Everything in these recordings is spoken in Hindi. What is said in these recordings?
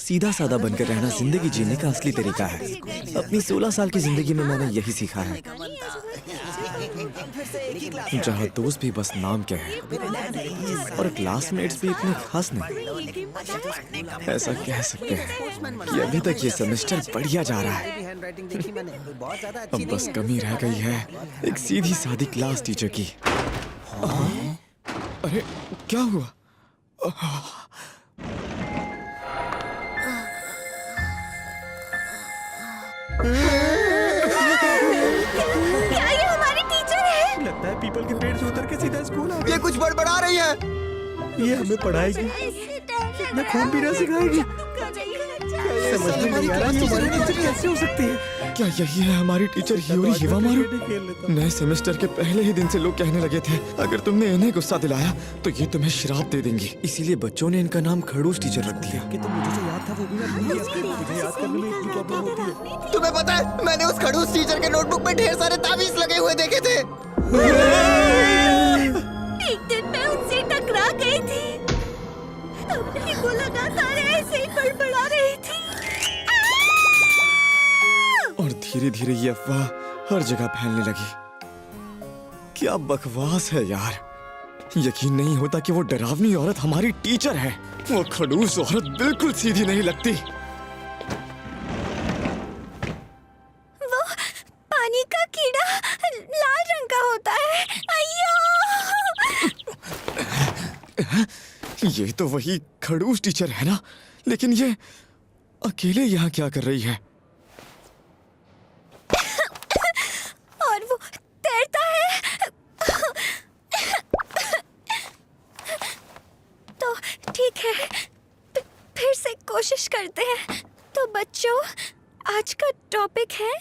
सीधा साधा बनकर रहना जिंदगी जीने का असली तरीका है। अपनी 16 साल की जिंदगी में मैंने यही सीखा है, जहाँ दोस्त भी बस नाम के हैं और क्लासमेट्स भी इतने खास नहीं। ऐसा कह सकते हैं कि अभी तक ये सेमेस्टर बढ़िया जा रहा है। अब बस कमी रह गई है एक सीधी सादी क्लास टीचर की। अरे क्या हुआ? क्या ये हमारी टीचर है? लगता है पीपल के पेड़ से उतर के सीधा स्कूल आ गई। ये कुछ बड़बड़ा रही है। ये हमें पढ़ाएगी, ये खून पीना सिखाएगी। समझ में नहीं आ रहा तुम्हारी टीचर कैसे हो सकती है। क्या यही है हमारी टीचर हियोरी हिवामारू? नए सेमेस्टर के पहले ही दिन से लोग कहने लगे थे अगर तुमने इन्हें गुस्सा दिलाया तो ये तुम्हें श्राप दे देंगी। इसीलिए बच्चों ने इनका नाम खड़ूस टीचर रख दिया। कि तो मुझे जो याद था वो भी मैं भूल गया। मुझे याद करने में इतनी प्रॉब्लम होती है। तुम्हें पता है मैंने उस खड़ूस टीचर के नोटबुक में ढेर सारे ताबीज लगे हुए देखे थे। एक दिन मैं उनसे टकरा गई थी, तब नहीं वो लगातार ऐसे ही बड़बड़ा रही थी। और धीरे धीरे ये अफवाह हर जगह फैलने लगी। क्या बकवास है यार, यकीन नहीं होता कि वो डरावनी औरत हमारी टीचर है। वो खड़ूस औरत बिल्कुल सीधी नहीं लगती। वो पानी का कीड़ा लाल रंग का होता है। अय्यो! ये तो वही खड़ूस टीचर है ना, लेकिन ये अकेले यहाँ क्या कर रही है? और वो तैरता है। तो ठीक है, फिर से कोशिश करते हैं। तो बच्चों, आज का टॉपिक है।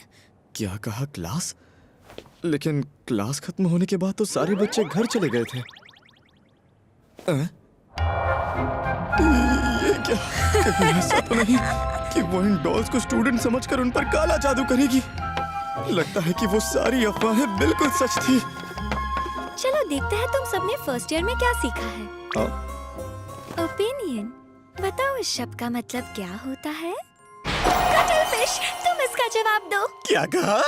क्या कहा? क्लास? लेकिन क्लास खत्म होने के बाद तो सारे बच्चे घर चले गए थे। ये क्या? कहीं ऐसा तो नहीं कि वो इन डॉल्स को स्टूडेंट समझकर उन पर काला जादू करेगी? लगता है कि वो सारी अफवाहें बिल्कुल सच थी। चलो देखते हैं तुम सबने फर्स्ट ईयर में क्या सीखा है। ओपिनियन। बताओ इस शब्द का मतलब क्या होता है? कटलफिश, तुम इसका जवाब दो। क्या कहा?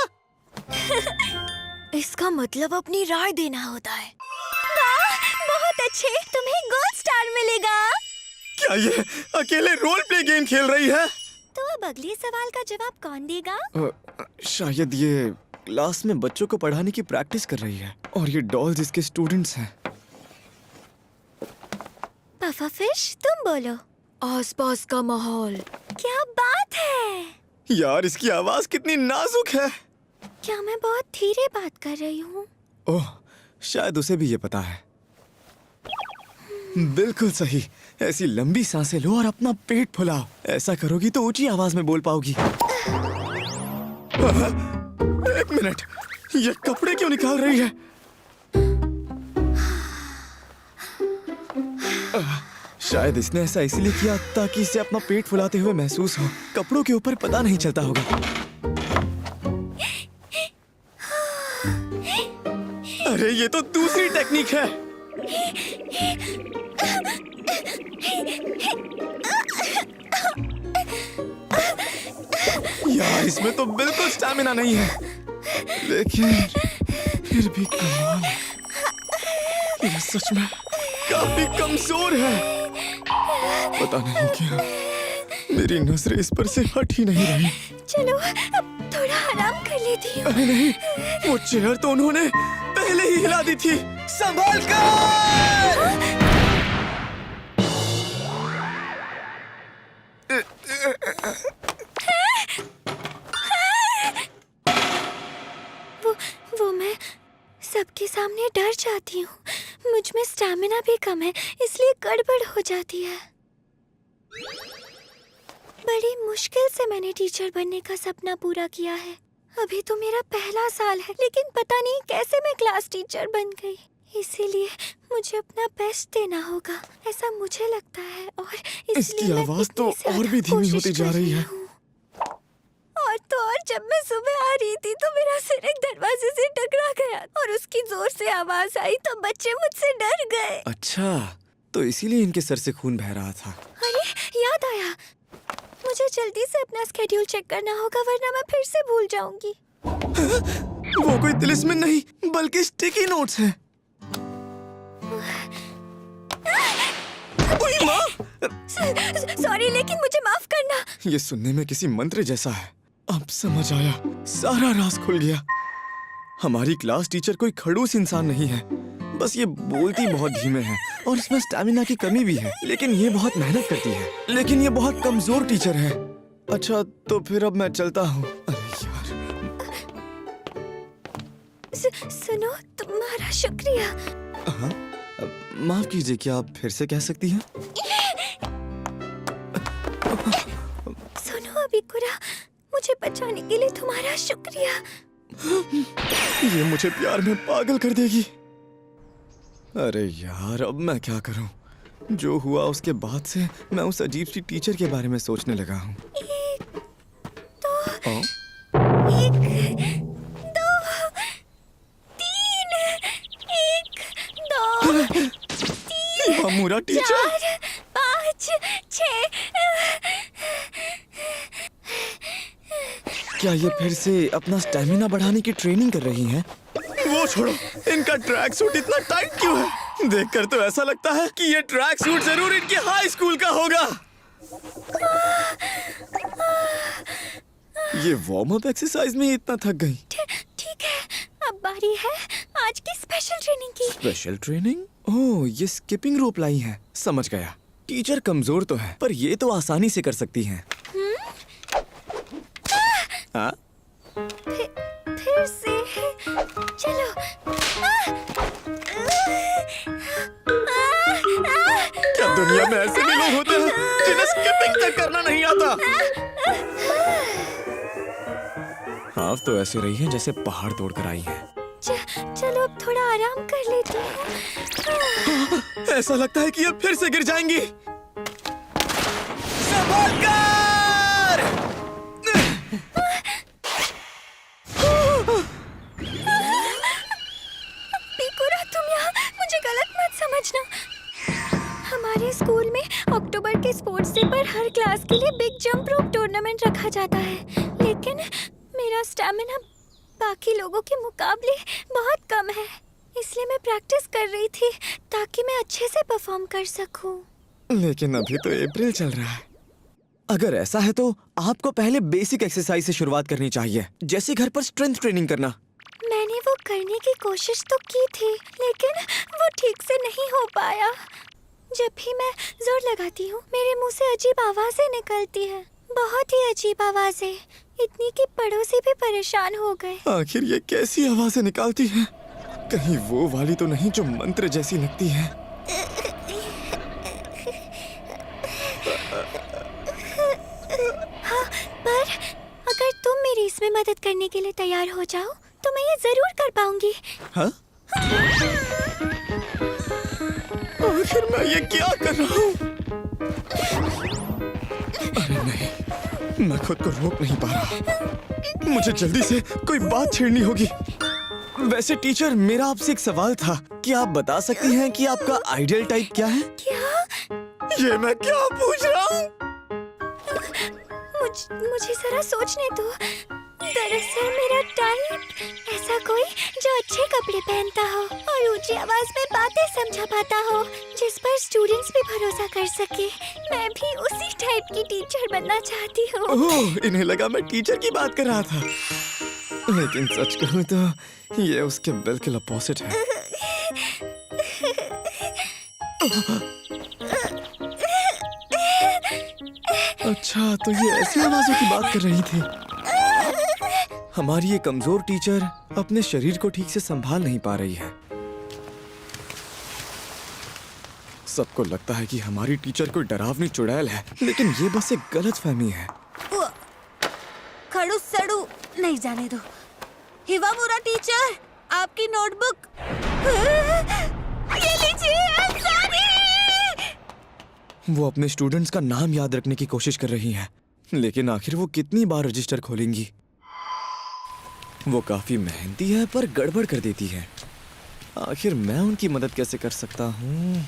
इसका मतलब अपनी राय देना होता है। वाह, बहुत अच्छे, तुम्हें गोल्ड स्टार मिलेगा। क्या ये अकेले रोल प्ले गेम खेल रही है? तो अब अगले सवाल का जवाब कौन देगा? शायद ये क्लास में बच्चों को पढ़ाने की प्रैक्टिस कर रही है और ये डॉल्स इसके स्टूडेंट्स हैं। पफाफिश, तुम बोलो। आसपास का माहौल। क्या बात है। यार इसकी आवाज कितनी नाजुक है। क्या मैं बहुत धीरे बात कर रही हूँ? ओह, शायद उसे भी ये पता है। बिल्कुल सही। ऐसी लंबी सांसें लो और अपना पेट फुलाओ। ऐसा करोगी तो ऊंची आवाज में बोल पाओगी। एक मिनट, ये कपड़े क्यों निकाल रही है? शायद इसने ऐसा इसलिए किया ताकि इसे अपना पेट फुलाते हुए महसूस हो। कपड़ों के ऊपर पता नहीं चलता होगा। अरे ये तो दूसरी टेक्निक है। यार इसमें तो बिल्कुल स्टैमिना नहीं है, लेकिन फिर भी कमाल है। ये सच में काफी कमजोर है। पता नहीं क्या मेरी नजरें इस पर से हट ही नहीं रही। चलो अब थोड़ा आराम कर लेती हूँ। अरे नहीं, वो चेयर तो उन्होंने पहले ही हिला दी थी। संभाल कर! वो मैं सबके सामने डर जाती हूँ। मुझ में स्टैमिना भी कम है, इसलिए गड़बड़ हो जाती है। बड़ी मुश्किल से मैंने टीचर बनने का सपना पूरा किया है। अभी तो मेरा पहला साल है, लेकिन पता नहीं कैसे मैं क्लास टीचर बन गई। इसीलिए मुझे अपना बेस्ट देना होगा, ऐसा मुझे लगता है। और इसकी आवाज तो और भी धीमी होती जा रही है। और जब मैं सुबह आ रही थी तो मेरा सिर एक दरवाजे से टकरा गया और उसकी जोर से आवाज आई तो बच्चे मुझसे डर गए। अच्छा, तो इसीलिए इनके सर से खून बह रहा था। अरे याद आया, मुझे जल्दी से अपना स्केड्यूल चेक करना होगा वरना मैं फिर से भूल जाऊंगी। वो कोई तिलिस्मिन नहीं बल्कि स्टिकी नोट्स हैं। ओए माँ! सॉरी लेकिन मुझे माफ करना। ये सुनने में किसी मंत्र जैसा है। अब समझ आया, सारा राज खुल गया। हमारी क्लास टीचर कोई खड़ूस इंसान नहीं है, बस ये बोलती बहुत धीमे है और इसमें स्टैमिना की कमी भी है। लेकिन ये बहुत मेहनत करती है, लेकिन ये बहुत कमजोर टीचर है। अच्छा तो फिर अब मैं चलता हूँ। अरे यार। सुनो, तुम्हारा शुक्रिया। हाँ, माफ कीजिए, क्या आप फिर से कह सकती हैं? सुनो अबिकुरा, मुझे बचाने के लिए तुम्हारा शुक्रिया। ये मुझे प्यार में पागल कर देगी। अरे यार, अब मैं क्या करूं? जो हुआ उसके बाद से मैं उस अजीब सी टीचर के बारे में सोचने लगा हूँ। एक, दो, ओ? 1, 2, 3, 1, 2, 3, हमारा टीचर 4, 5, 6। क्या ये फिर से अपना स्टैमिना बढ़ाने की ट्रेनिंग कर रही हैं? वो छोड़ो, इनका ट्रैक सूट इतना टाइट क्यों है? देखकर तो ऐसा लगता है कि ये ट्रैक सूट जरूर इनकी हाई स्कूल का होगा। ये वार्म अप एक्सरसाइज में ही इतना थक गई। ठीक है, अब बारी है आज की स्पेशल ट्रेनिंग की। Special training? ओह, ये स्किपिंग रोप लाई है। समझ गया। टीचर कमजोर तो है, पर ये तो आसानी से कर सकती हैं। हाँ? फिर से चलो। क्या दुनिया में ऐसे भी लोग होते हैं जिन्हें स्किपिंग तक करना नहीं आता? आप तो ऐसे रही हैं जैसे पहाड़ तोड़कर आई हैं। चलो अब थोड़ा आराम कर लेती हूँ। ऐसा लगता है कि अब फिर से गिर जाएंगी। संभल कर! बिकुरा, तुम यहाँ मुझे गलत मत समझना। हमारे स्कूल में अक्टूबर के स्पोर्ट्स डे पर हर क्लास के लिए बिग जंप रोप टूर्नामेंट रखा जाता है, लेकिन मेरा स्टैमिना बाकी लोगों के मुकाबले बहुत कम है, इसलिए मैं प्रैक्टिस कर रही थी ताकि मैं अच्छे से परफॉर्म कर सकूं। लेकिन अभी तो अप्रैल चल रहा है। अगर ऐसा है तो आपको पहले बेसिक एक्सरसाइज से शुरुआत करनी चाहिए, जैसे घर पर स्ट्रेंथ ट्रेनिंग करना। मैंने वो करने की कोशिश तो की थी, लेकिन वो ठीक से नहीं हो पाया। जब भी मैं जोर लगाती हूँ मेरे मुंह से अजीब आवाजें निकलती हैं, बहुत ही अजीब आवाजें, इतनी कि पड़ोसी भी परेशान हो गए। आखिर ये कैसी आवाजें निकालती है? कहीं वो वाली तो नहीं जो मंत्र जैसी लगती है? हाँ, पर अगर तुम मेरी इसमें मदद करने के लिए तैयार हो जाओ तो मैं ये जरूर कर पाऊंगी। हाँ? आखिर मैं ये क्या कर रहा हूँ? अरे नहीं, मैं खुद को रोक नहीं पा रहा। मुझे जल्दी से कोई बात छेड़नी होगी। वैसे टीचर, मेरा आपसे एक सवाल था। क्या आप बता सकती हैं कि आपका आइडियल टाइप क्या है? क्या? ये मैं क्या पूछ रहा हूँ? मुझे जरा सोचने दो। दरअसल मेरा टाइप ऐसा कोई जो अच्छे कपड़े पहनता हो और ऊंची आवाज में बातें समझा पाता हो, जिस पर स्टूडेंट्स भी भरोसा कर सके। मैं भी उसी टाइप की टीचर बनना चाहती हूँ। ओह, इन्हें लगा मैं टीचर की बात कर रहा था, लेकिन सच कहूँ तो ये उसके बिल्कुल अपोजिट है। अच्छा, तो ये ऐसी आवाजों की बात कर रही थी। हमारी ये कमजोर टीचर अपने शरीर को ठीक से संभाल नहीं पा रही है। सबको लगता है कि हमारी टीचर कोई डरावनी चुड़ैल है, लेकिन ये बस एक गलतफहमी है। खड़ू सड़ू नहीं जाने दो। हिवामुरा टीचर, आपकी नोटबुक। ये लीजिए अंसारी। वो अपने स्टूडेंट्स का नाम याद रखने की कोशिश कर रही हैं, लेकिन आखिर वो कितनी बार रजिस्टर खोलेंगी? वो काफी मेहनती है पर गड़बड़ कर देती है। आखिर मैं उनकी मदद कैसे कर सकता हूँ?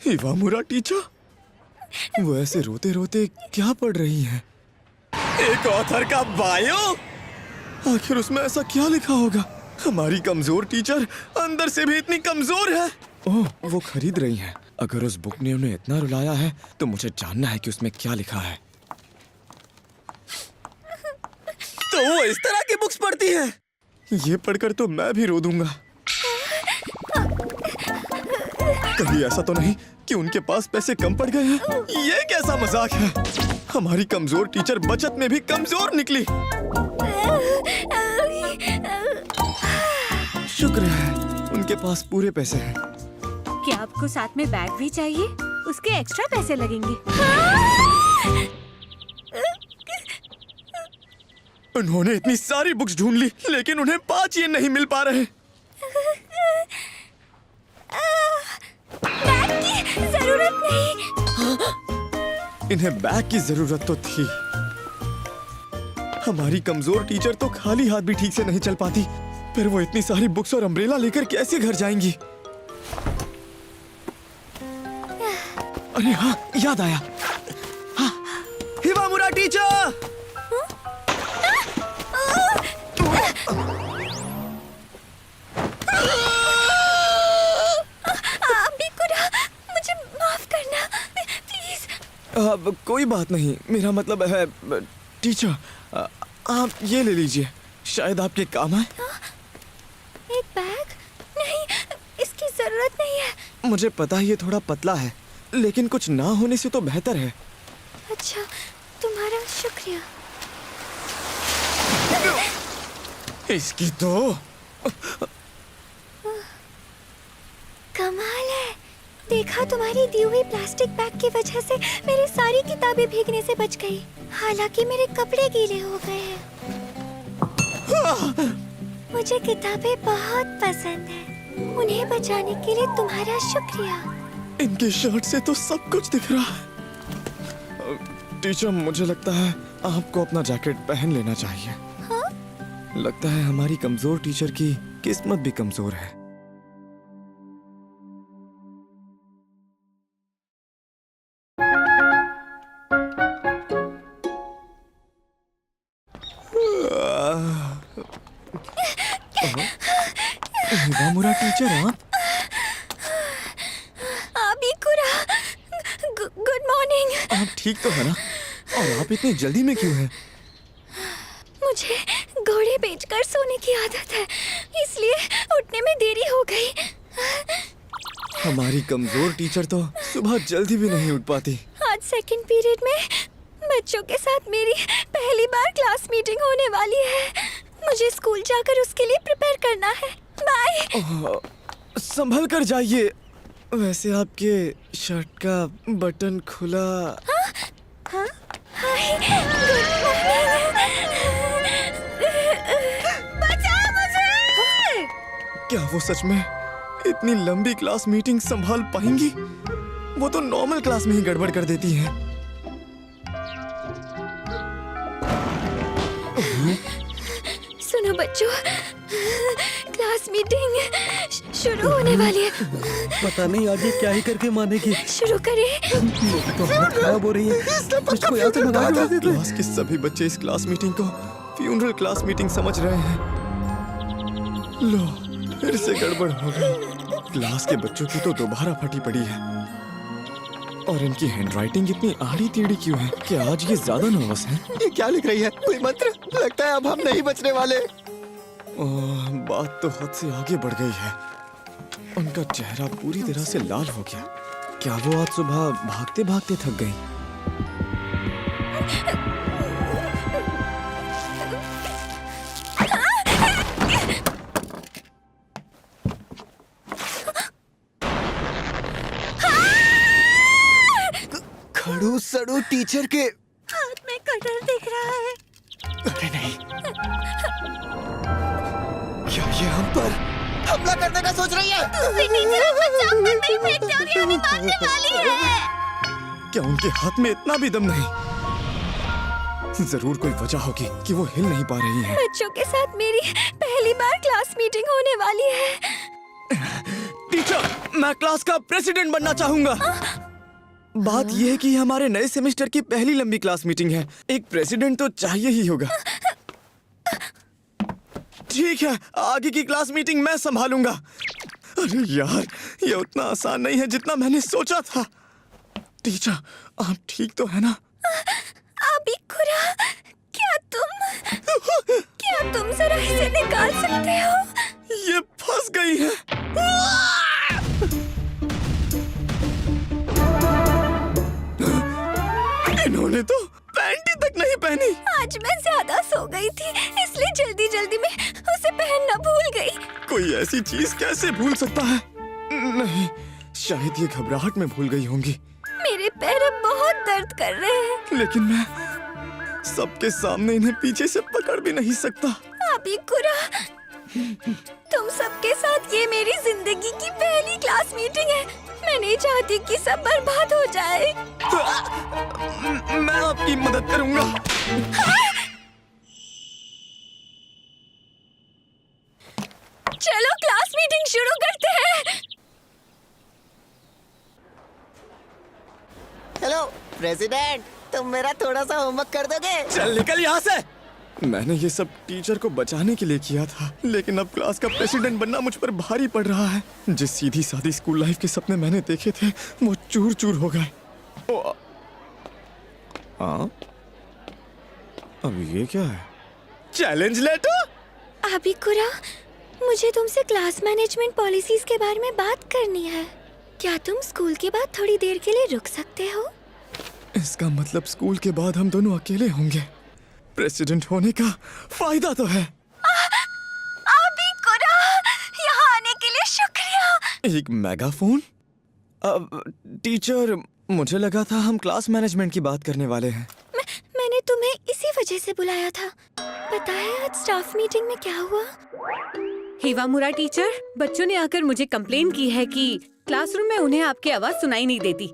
इवामुरा टीचर, वो ऐसे रोते रोते क्या पढ़ रही हैं? एक ऑथर का बायो? आखिर उसमें ऐसा क्या लिखा होगा? हमारी कमजोर टीचर अंदर से भी इतनी कमजोर है। ओह, वो खरीद रही हैं। अगर उस बुक ने उन्हें इतना रुलाया है तो मुझे जानना है कि उसमें क्या लिखा है। तो वो इस तरह की बुक्स पढ़ती है। ये पढ़कर तो मैं भी रो दूंगा। कहीं ऐसा तो नहीं कि उनके पास पैसे कम पड़ गए हैं? ये कैसा मजाक है? हमारी कमजोर टीचर बचत में भी कमजोर निकली। शुक्र है उनके पास पूरे पैसे हैं। क्या आपको साथ में बैग भी चाहिए? उसके एक्स्ट्रा पैसे लगेंगे। उन्होंने इतनी सारी बुक्स ढूंढ ली लेकिन उन्हें 5 येन नहीं मिल पा रहे। बैग की जरूरत नहीं। इन्हें बैग की जरूरत तो थी। हमारी कमजोर टीचर तो खाली हाथ भी ठीक से नहीं चल पाती, फिर वो इतनी सारी बुक्स और अम्ब्रेला लेकर कैसे घर जाएंगी? अरे हाँ, याद आया। हाँ, हिवामुरा टीचर! मुझे माफ करना प्लीज। अब कोई बात नहीं, मेरा मतलब है टीचर, आप ये ले लीजिए, शायद आपके काम आए। एक बैग? नहीं, इसकी जरूरत नहीं है। मुझे पता है ये थोड़ा पतला है, लेकिन कुछ ना होने से तो बेहतर है। अच्छा, तुम्हारा शुक्रिया। इसकी तो कमाल है। देखा, तुम्हारी दी हुई प्लास्टिक बैग की वजह से मेरी सारी किताबें भीगने से बच गई। हालांकि मेरे कपड़े गीले हो गए हैं। मुझे किताबें बहुत पसंद हैं। उन्हें बचाने के लिए तुम्हारा शुक्रिया। इनके शर्ट से तो सब कुछ दिख रहा है। टीचर, मुझे लगता है आपको अपना जैकेट पहन लेना चाहिए। हाँ? लगता है हमारी कमजोर टीचर की किस्मत भी कमजोर है। हिवामुरा टीचर, गुड मॉर्निंग। आप ठीक तो है ना? और आप इतनी जल्दी में क्यों हैं? मुझे घोड़े बेचकर सोने की आदत है, इसलिए उठने में देरी हो गई। हमारी कमजोर टीचर तो सुबह जल्दी भी नहीं उठ पाती। आज सेकंड पीरियड में बच्चों के साथ मेरी पहली बार क्लास मीटिंग होने वाली है। मुझे स्कूल जाकर उसके लिए प्रिपेयर करना है। बाय। संभल कर जाइए। वैसे आपके शर्ट का बटन खुला। हाँ? हाय, गुड मॉर्निंग। बचाओ मुझे। क्या वो सच में इतनी लंबी क्लास मीटिंग संभाल पाएंगी? वो तो नॉर्मल क्लास में ही गड़बड़ कर देती हैं। सुनो बच्चों, क्लास मीटिंग शुरू होने वाली है। पता नहीं आगे क्या ही करके मानेगी। शुरू करें। तो हालत खराब हो रही है। मुझको यहाँ से भगा देते। क्लास के सभी बच्चे इस क्लास मीटिंग को फ्यूनरल क्लास मीटिंग समझ रहे हैं। लो, फिर से गड़बड़ हो गई। क्लास के बच्चों की तो दोबारा फटी पड़ी है। और इनकी हैंडराइटिंग इतनी आड़ी टेढ़ी क्यों है? क्या आज ये ज्यादा नर्वस हैं? ये क्या लिख रही है? कोई मंत्र? लगता है अब हम नहीं बचने वाले। बात तो हद से आगे बढ़ गई है। उनका चेहरा पूरी तरह से लाल हो गया। क्या वो आज सुबह भागते भागते थक गई? खड़ू सड़ू टीचर के हाथ में कटर दिख रहा है। अरे नहीं, क्या ये हम पर हमला करने का सोच रही है? क्या उनके हाथ में इतना भी दम नहीं? जरूर कोई वजह होगी कि वो हिल नहीं पा रही हैं। बच्चों के साथ मेरी पहली बार क्लास मीटिंग होने वाली है। टीचर, मैं क्लास का प्रेसिडेंट बनना चाहूंगा। बात यह है कि हमारे नए सेमेस्टर की पहली लंबी क्लास मीटिंग है। एक प्रेसिडेंट तो चाहिए ही होगा। ठीक है, आगे की क्लास मीटिंग मैं संभालूंगा। अरे यार, ये उतना आसान नहीं है जितना मैंने सोचा था। टीचर, आप ठीक तो है ना? अबिकुरा, क्या तुम जरा इसे निकाल सकते हो? ये फंस गई है। इन्होंने तो पैंटी तक नहीं पहनी। आज मैं ज्यादा सो गई थी, इसलिए जल्दी जल्दी में उसे पहनना भूल गई। कोई ऐसी चीज कैसे भूल सकता है? नहीं, शायद ये घबराहट में भूल गई होंगी। मेरे पैर अब बहुत दर्द कर रहे हैं। लेकिन मैं सबके सामने इन्हें पीछे से पकड़ भी नहीं सकता। अबिकुरा, तुम सबके साथ ये मेरी जिंदगी की पहली क्लास मीटिंग है। मैं नहीं चाहती कि सब बर्बाद हो जाए। मैं आपकी मदद करूंगा। चलो क्लास मीटिंग शुरू करते हैं। हेलो प्रेसिडेंट, तुम मेरा थोड़ा सा होमवर्क कर दोगे? चल निकल यहाँ से। मैंने ये सब टीचर को बचाने के लिए किया था, लेकिन अब क्लास का प्रेसिडेंट बनना मुझ पर भारी पड़ रहा है। जिस सीधी सादी स्कूल लाइफ के सपने मैंने देखे थे, वो चूर चूर हो गए। हाँ, अब ये क्या है? Challenge letter? अबिकुरा, मुझे तुमसे क्लास मैनेजमेंट पॉलिसीज के बारे में बात करनी है। क्या तुम स्कूल के बाद थोड़ी देर के लिए रुक सकते हो? इसका मतलब स्कूल के बाद हम दोनों अकेले होंगे। प्रेसिडेंट होने का फायदा तो है। अबिकुरा, यहाँ आने के लिए शुक्रिया। एक मेगाफोन? टीचर, मुझे लगा था हम क्लास मैनेजमेंट की बात करने वाले हैं। मैंने तुम्हें इसी वजह से बुलाया था। पता है आज स्टाफ मीटिंग में क्या हुआ? हिवामुरा टीचर, बच्चों ने आकर मुझे कंप्लेन की है कि क्लासरूम में उन्हें आपकी आवाज सुनाई नहीं देती।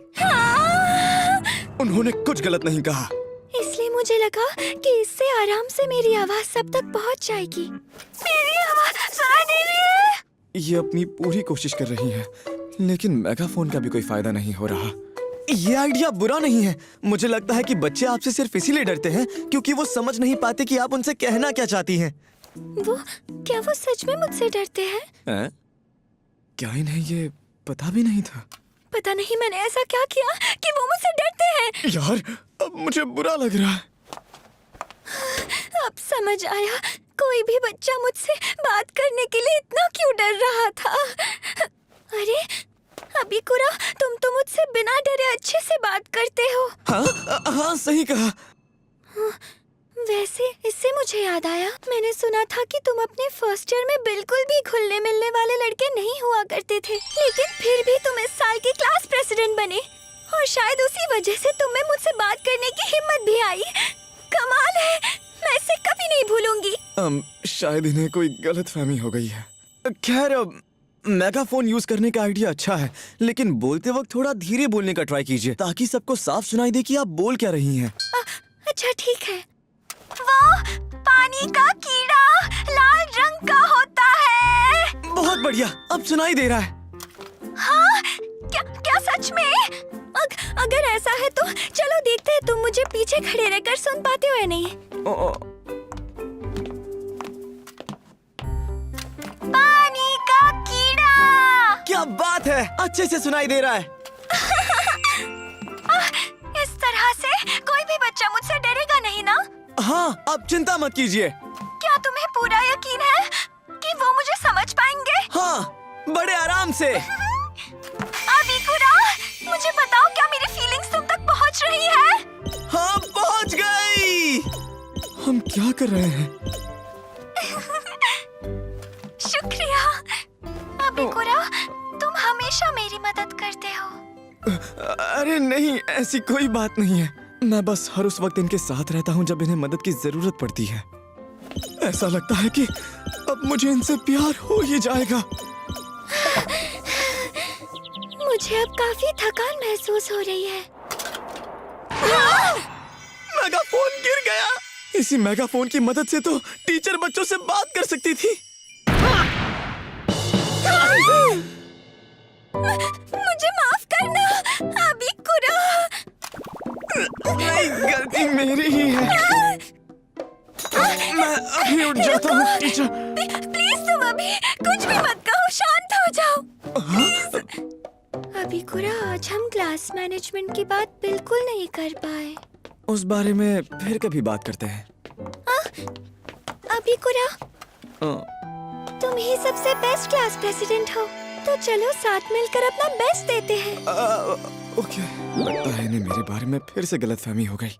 उन्होंने कुछ गलत नहीं कहा। इसलिए मुझे लगा कि इससे आराम से मेरी आवाज सब तक पहुंच जाएगी। मेरी आवाज सुनाई दे रही है? ये अपनी पूरी कोशिश कर रही है, लेकिन मेगाफोन का भी कोई फायदा नहीं हो रहा। ये आइडिया बुरा नहीं है। मुझे लगता है कि बच्चे आपसे सिर्फ इसीलिए डरते हैं क्योंकि वो समझ नहीं पाते कि आप उनसे कहना क्या चाहती हैं। क्या वो सच में मुझसे डरते हैं? क्या इन्हें ये पता भी नहीं था? पता नहीं मैंने ऐसा क्या किया कि वो मुझसे डरते हैं। यार, अब मुझे बुरा लग रहा है। अब समझ आया, कोई भी बच्चा मुझसे बात करने के लिए इतना क्यों डर रहा था। अरे अबिकुरा, तुम तो मुझसे बिना डरे अच्छे से बात करते हो। हाँ, सही कहा। वैसे इससे मुझे याद आया, मैंने सुना था कि तुम अपने फर्स्ट ईयर में बिल्कुल भी घुलने मिलने वाले लड़के नहीं हुआ करते थे, लेकिन फिर भी तुम इस साल के क्लास प्रेसिडेंट बने और शायद उसी वजह से तुम्हें मुझसे बात करने की हिम्मत भी आई। कमाल है, मैं इसे कभी नहीं भूलूंगी। शायद इन्हें कोई गलतफहमी हो गई है। खैर, मेगाफोन यूज करने का आइडिया अच्छा है, लेकिन बोलते वक्त थोड़ा धीरे बोलने का ट्राई कीजिए ताकि सबको साफ सुनाई दे कि आप बोल क्या रही हैं। अच्छा ठीक है। वो पानी का कीड़ा लाल रंग का होता है। बहुत बढ़िया, अब सुनाई दे रहा है। हाँ, क्या सच में? अगर ऐसा है तो चलो देखते हैं तुम मुझे पीछे खड़े रहकर सुन पाते हो या नहीं। पानी का कीड़ा। क्या बात है, अच्छे से सुनाई दे रहा है। इस तरह से कोई भी बच्चा मुझसे डरेगा नहीं ना? हाँ, अब चिंता मत कीजिए। क्या तुम्हें पूरा यकीन है कि वो मुझे समझ पाएंगे? हाँ, बड़े आराम से। अबिकुरा, मुझे बताओ क्या मेरी फीलिंग्स तुम तक पहुंच रही है? हाँ, पहुंच गई। हम क्या कर रहे हैं? शुक्रिया अबिकुरा, तुम हमेशा मेरी मदद करते हो। अरे नहीं, ऐसी कोई बात नहीं है। मैं बस हर उस वक्त इनके साथ रहता हूँ जब इन्हें मदद की जरूरत पड़ती है। ऐसा लगता है कि अब मुझे इनसे प्यार हो ही जाएगा। मुझे अब काफी थकान महसूस हो रही है। मेगाफोन गिर गया। इसी मेगाफोन की मदद से तो टीचर बच्चों से बात कर सकती थी। मुझे माफ करना अभी कुरा। नहीं, गलती मेरी ही है। मैं अभी उठ जाता हूँ टीचर। प्लीज तुम अभी कुछ भी मत कहो, शांत हो जाओ प्लीज। अभी कुरा, आज हम क्लास मैनेजमेंट की बात बिल्कुल नहीं कर पाए। उस बारे में फिर कभी बात करते हैं। अभी कुरा, अ, तुम ही सबसे बेस्ट क्लास प्रेसिडेंट हो, तो चलो साथ मिलकर अपना बेस्ट देते हैं। ओके, लगता है इन्हें मेरे बारे में फिर से गलतफहमी हो गई।